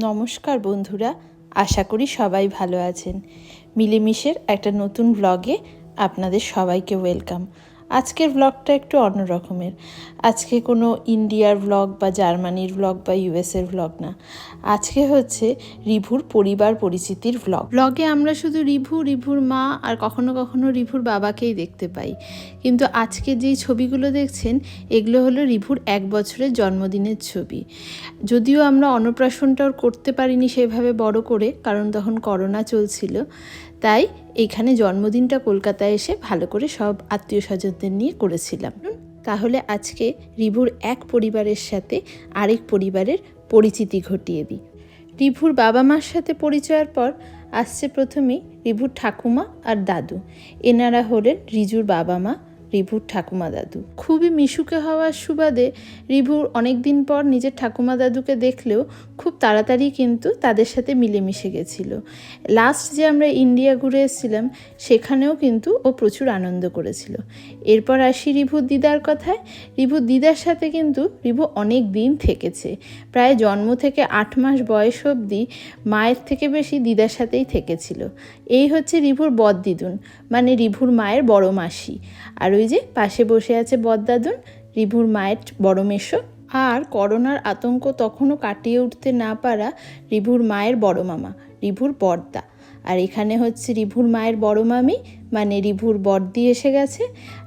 নমস্কার বন্ধুরা, আশা করি সবাই ভালো আছেন। মিলেমিশের একটা নতুন ব্লগে আপনাদের সবাইকে ওয়েলকাম। আজকের ব্লগটা একটু অন্য রকমের। আজকে কোনো ইন্ডিয়ার ব্লগ বা জার্মানির ব্লগ বা ইউএসের ব্লগ না। আজকে হচ্ছে রিভুর পরিবার পরিচিতির ব্লগে আমরা শুধু রিভুর মা আর কখনো কখনো রিভুর বাবাকেই দেখতে পাই। কিন্তু আজকে যেই ছবিগুলো দেখছেন এগুলো হলো রিভুর 1 বছরের জন্মদিনের ছবি। যদিও আমরা অন্নপ্রাশনটাও করতে পারিনি সেভাবে বড় করে, কারণ তখন করোনা চলছিল, তাই এখানে জন্মদিনটা কলকাতায় এসে ভালো করে সব আত্মীয় স্বজনদের নিয়ে করেছিলাম। তাহলে আজকে রিভুর এক পরিবারের সাথে আরেক পরিবারের পরিচিতি ঘটিয়ে দিই। রিভুর বাবা মার সাথে পরিচয়ের পর আসছে প্রথমেই রিভুর ঠাকুমা আর দাদু। এনারা হলেন রিজুর বাবা মা, রিভুর ঠাকুমা দাদু। খুবই মিশুকে হওয়ার সুবাদে রিভুর অনেক দিন পর নিজের ঠাকুমা দাদুকে দেখলেও খুব তাড়াতাড়ি কিন্তু তাদের সাথে মিলেমিশে গেছিল। লাস্ট যে আমরা ইন্ডিয়া ঘুরে এসেছিলাম সেখানেও কিন্তু ও প্রচুর আনন্দ করেছিল। এরপর আসি রিভুর দিদার কথায়। রিভুর দিদার সাথে কিন্তু রিভু অনেক দিন থেকেছে। প্রায় জন্ম থেকে 8 মাস বয়স অবধি মায়ের থেকে বেশি দিদার সাথেই থেকেছিল। এই হচ্ছে রিভুর বড়দিদুন, মানে রিভুর মায়ের বড় মাসি। আর ওই যে পাশে বসে আছে বড়দাদুন, রিভুর মায়ের বড় মেসো। আর করোনার আতঙ্ক তখনও কাটিয়ে উঠতে না পারা রিভুর মায়ের বড় মামা, রিভুর বড়দা। আর এখানে হচ্ছে রিভুর মায়ের বড় মামি, মানে রিভুর বড়দি এসে গেছে।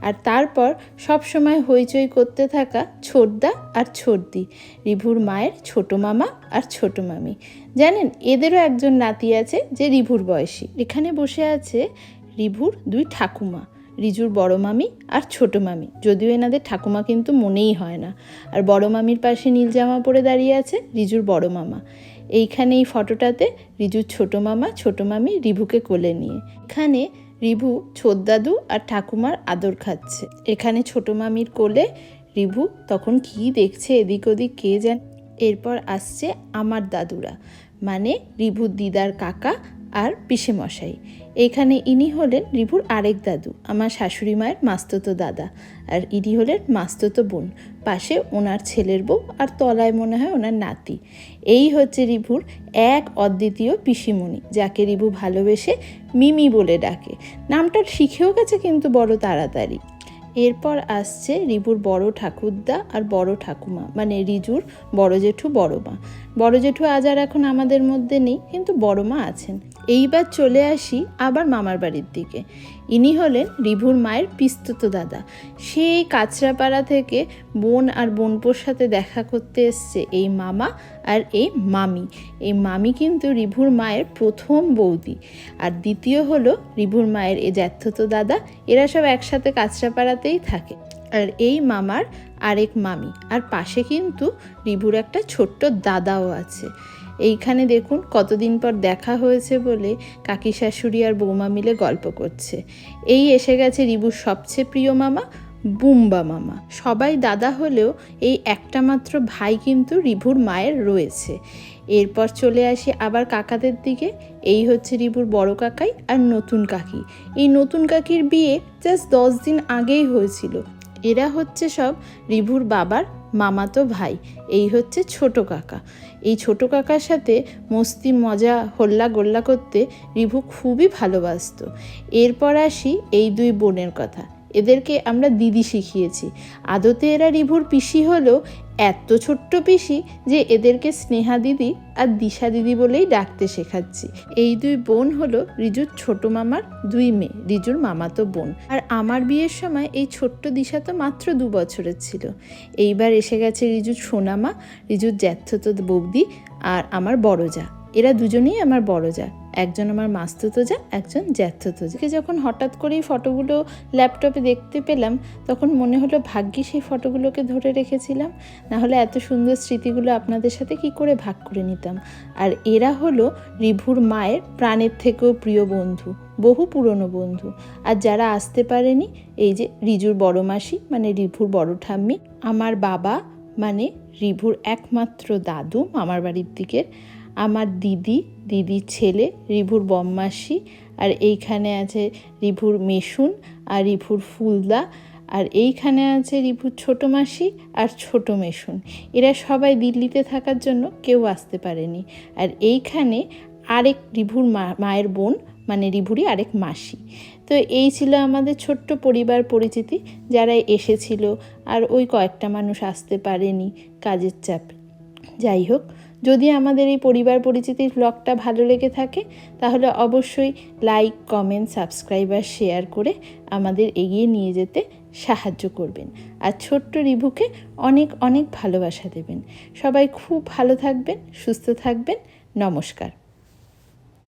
আর তারপর সব সময় হইচই করতে থাকা ছোটদা আর ছোটদি, রিভুর মায়ের ছোট মামা আর ছোট মামি। জানেন, এদেরও একজন নাতি আছে যে রিভুর বয়সী। এখানে বসে আছে রিভুর 2 ঠাকুমা, রিজুর বড় মামি আর ছোট মামি। যদিও এনাদের ঠাকুমা কিন্তু মনেই হয় না। আর বড় মামির পাশে নীল জামা পরে দাঁড়িয়ে আছে রিজুর বড় মামা। এইখানে এই ফটোটাতে রিজুর ছোট মামা ছোট মামি রিভুকে কোলে নিয়ে। এখানে রিভু ছোটদাদু আর ঠাকুমার আদর খাচ্ছে। এখানে ছোট মামির কোলে রিভু তখন কি দেখছে এদিক ওদিক কে জানে। এরপর আসছে আমার দাদুরা, মানে রিভুর দিদার কাকা আর পিসেমশাই। এখানে ইনি হলেন রিভুর আরেক দাদু, আমার শাশুড়ি মায়ের মাস্ততো দাদা। আর ইনি হলেন মাস্ততো বোন, পাশে ওনার ছেলের বউ, আর তলায় মনে হয় ওনার নাতি। এই হচ্ছে রিভুর এক অদ্বিতীয় পিসিমণি, যাকে রিভু ভালোবেসে মিমি বলে ডাকে। নামটা শিখেও গেছে কিন্তু বড় তাড়াতাড়ি। এরপর আসছে রিভুর বড় ঠাকুরদা আর বড় ঠাকুমা, মানে রিজুর বড় জেঠু বড় মা। বড় জেঠু আজ আর এখন আমাদের মধ্যে নেই, কিন্তু বড় মা আছেন। এইবার চলে আসি আবার মামার বাড়ির দিকে। ইনি হলেন রিভুর মায়ের পিস্তত দাদা। সেই কাঁচরাপাড়া থেকে বোন আর বোনপোর সাথে দেখা করতে এসছে এই মামা আর এই মামি। এই মামি কিন্তু রিভুর মায়ের প্রথম বৌদি, আর দ্বিতীয় হলো রিভুর মায়ের এই জ্যাঠতো দাদা। এরা সব একসাথে কাঁচরাপাড়াতেই থাকে। আর এই মামার আরেক মামি, আর পাশে কিন্তু রিভুর একটা ছোট্ট দাদাও আছে। এইখানে দেখুন কতদিন পর দেখা হয়েছে বলে কাকি শাশুড়ি আর বৌমা মিলে গল্প করছে। এই এসে গেছে রিভুর সবচেয়ে প্রিয় মামা, বুম্বা মামা। সবাই দাদা হলেও এই একটা মাত্র ভাই কিন্তু রিভুর মায়ের রয়েছে। এরপর চলে আসি আবার কাকাদের দিকে। এই হচ্ছে রিভুর বড় কাকাই আর নতুন কাকি। এই নতুন কাকির বিয়ে জাস্ট 10 দিন আগেই হয়েছিল। এরা হচ্ছে সব রিভুর বাবার মামাতো ভাই। এই হচ্ছে ছোট কাকা। এই ছোট কাকার সাথে মস্তি মজা হল্লা গোল্লা করতে রিভু খুবই ভালোবাসতো। এরপর আসি এই 2 বোনের কথা। এদেরকে আমরা দিদি শিখিয়েছি। আদতে এরা রিভুর পিসি হলেও এত ছোট্ট পিসি যে এদেরকে স্নেহা দিদি আর দিশা দিদি বলেই ডাকতে শেখাচ্ছি। এই 2 বোন হলো রিজুর ছোট মামার 2 মেয়ে, রিজুর মামাতো বোন। আর আমার বিয়ের সময় এই ছোট্ট দিশা তো মাত্র 2 বছরের ছিল। এইবার এসে গেছে রিজুর সোনামা, রিজুর জ্যাঠতো বৌদি আর আমার বড় যা। এরা দুজনেই আমার বড় যা। একজন আমার মাস্তুতো যা, একজন জ্যাঠতো যা। যখন হঠাৎ করেই ফটোগুলো ল্যাপটপে দেখতে পেলাম, তখন মনে হলো ভাগ্যি সেই ফটোগুলোকে ধরে রেখেছিলাম, নাহলে এত সুন্দর স্মৃতিগুলো আপনাদের সাথে কি করে ভাগ করে নিতাম। আর এরা হলো রিভুর মায়ের প্রাণের থেকেও প্রিয় বন্ধু, বহু পুরনো বন্ধু। আর যারা আসতে পারেনি, এই যে রিজুর বড় মাসি, মানে রিভুর বড় ঠাম্মি, আমার বাবা মানে রিভুর একমাত্র দাদু মামার বাড়ির দিকের, আমার দিদি, দিদির ছেলে রিভুর বম্মাসি, আর এইখানে আছে রিভুর মেশুন আর রিভুর ফুলদা, আর এইখানে আছে রিভুর ছোটো মাসি আর ছোটো মেশুন। এরা সবাই দিল্লিতে থাকার জন্য কেউ আসতে পারেনি। আর এইখানে আরেক রিভুর মায়ের বোন, মানে রিভুরই আরেক মাসি। তো এই ছিল আমাদের ছোট্ট পরিবার পরিচিতি যারা এসেছিল। আর ওই কয়েকটা মানুষ আসতে পারেনি কাজের চাপে। যাই হোক, যদি আমাদের এই পরিবার পরিচিতির ব্লগটা ভালো লেগে থাকে তাহলে অবশ্যই লাইক, কমেন্ট, সাবস্ক্রাইব আর শেয়ার করে আমাদের এগিয়ে নিয়ে যেতে সাহায্য করবেন। আর ছোট্ট রিভুকে অনেক অনেক ভালোবাসা দেবেন। সবাই খুব ভালো থাকবেন, সুস্থ থাকবেন। নমস্কার।